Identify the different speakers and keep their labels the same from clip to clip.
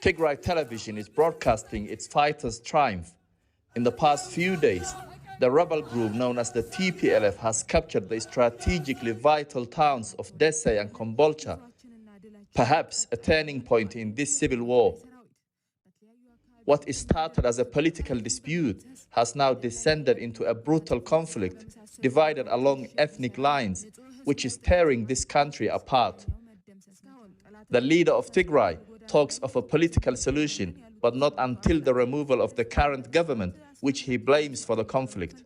Speaker 1: Tigray television is broadcasting its fighters' triumph. In the past few days, the rebel group known as the TPLF has captured the strategically vital towns of Desai and Kombolcha, perhaps a turning point in this civil war. What started as a political dispute has now descended into a brutal conflict divided along ethnic lines, which is tearing this country apart. The leader of Tigray talks of a political solution, but not until the removal of the current government, which he blames for the conflict.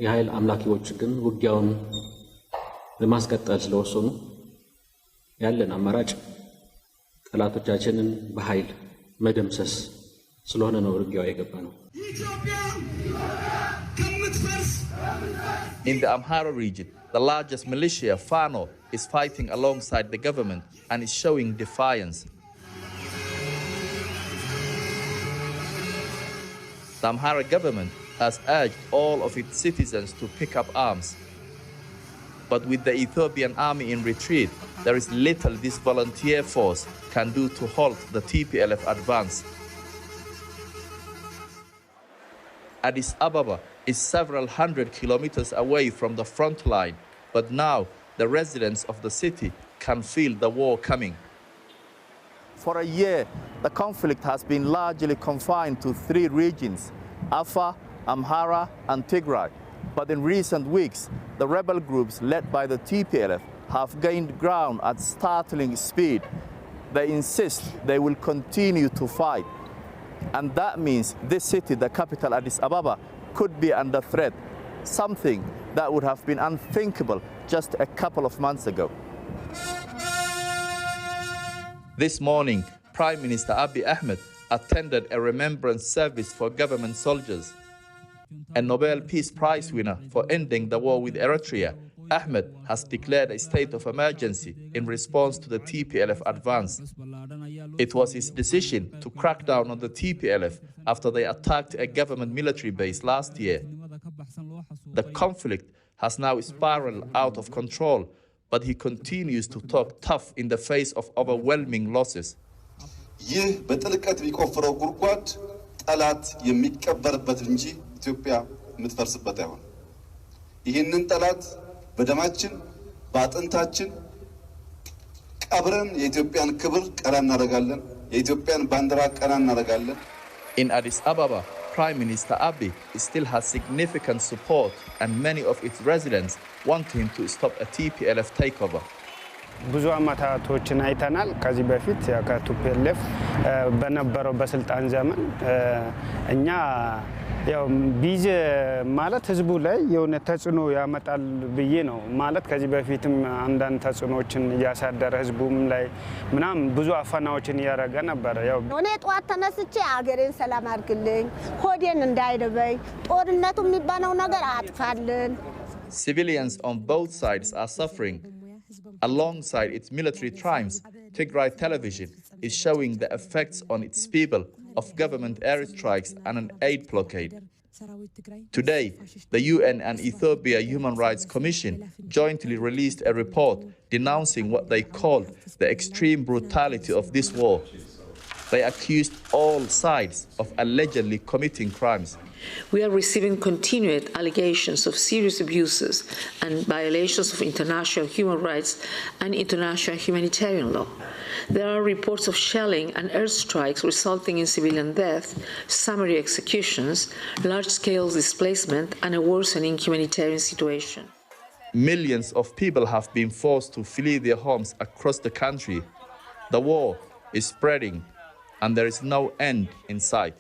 Speaker 2: የኃይል አምላኪዎች ግን ውጊያውን ለማስቀጠል ስለወሰኑ ያለን አማራጭ ጠላቶቻችንን በኃይል መደምሰስ ስለሆነ ነው ውጊያው የገባነው።
Speaker 1: In the Amhara region, the largest militia, Fano, is fighting alongside the government and is showing defiance. The Amhara government has urged all of its citizens to pick up arms. But with the Ethiopian army in retreat, there is little this volunteer force can do to halt the TPLF advance. Addis Ababa is several hundred kilometers away from the front line, but now the residents of the city can feel the war coming. For a year, the conflict has been largely confined to three regions: Afar, Amhara, and Tigray. But in recent weeks, the rebel groups led by the TPLF have gained ground at startling speed. They insist they will continue to fight. And that means this city, the capital Addis Ababa, could be under threat, something that would have been unthinkable just a couple of months ago. This morning, Prime Minister Abiy Ahmed attended a remembrance service for government soldiers. A Nobel Peace Prize winner for ending the war with Eritrea, Ahmed has declared a state of emergency in response to the TPLF advance. It was his decision to crack down on the TPLF after they attacked a government military base last year. The conflict has now spiraled out of control, but he continues to talk tough in the face of overwhelming losses.
Speaker 3: ይህ በጥልቀት የሚቆፍረው ጉድጓድ ጠላት የሚቀበርበት እንጂ ኢትዮጵያ የምትፈርስበት አይሆን። ይህንን ጠላት በደማችን በአጥንታችን ቀብረን የኢትዮጵያን ክብር ቀና እናደርጋለን፣ የኢትዮጵያን ባንዲራ ቀና እናደርጋለን። In Addis Ababa, Prime Minister Abiy still has significant support and many of its residents want him to stop a TPLF takeover.
Speaker 4: ብዙ አመታቶችን አይተናል። ከዚህ በፊት ከቲፒኤልኤፍ በነበረው በስልጣን ዘመን እኛ ያው ቢዝ ማለት ህዝቡ ላይ የሆነ ተጽዕኖ ያመጣል ብዬ ነው ማለት ከዚህ በፊትም አንዳንድ ተጽዕኖችን ያሳደረ ህዝቡም ላይ ምናም ብዙ አፈናዎችን ያረጋ ነበር። ያው
Speaker 5: እኔ ጧት ተነስቼ አገሬን ሰላም አድርግልኝ፣ ሆዴን እንዳይደበይ፣ ጦርነቱ የሚባለው ነገር አጥፋልን።
Speaker 1: Civilians on both sides are suffering. Alongside its military triumphs, Tigray television is showing the effects on its people of government airstrikes and an aid blockade. Today, the UN and Ethiopia Human Rights Commission jointly released a report denouncing what they called the extreme brutality of this war. They accused all sides of allegedly committing crimes.
Speaker 6: We are receiving continued allegations of serious abuses and violations of international human rights and international humanitarian law. There are reports of shelling and airstrikes resulting in civilian death, summary executions, large-scale displacement, and a worsening humanitarian situation.
Speaker 1: Millions of people have been forced to flee their homes across the country. The war is spreading, and there is no end in sight.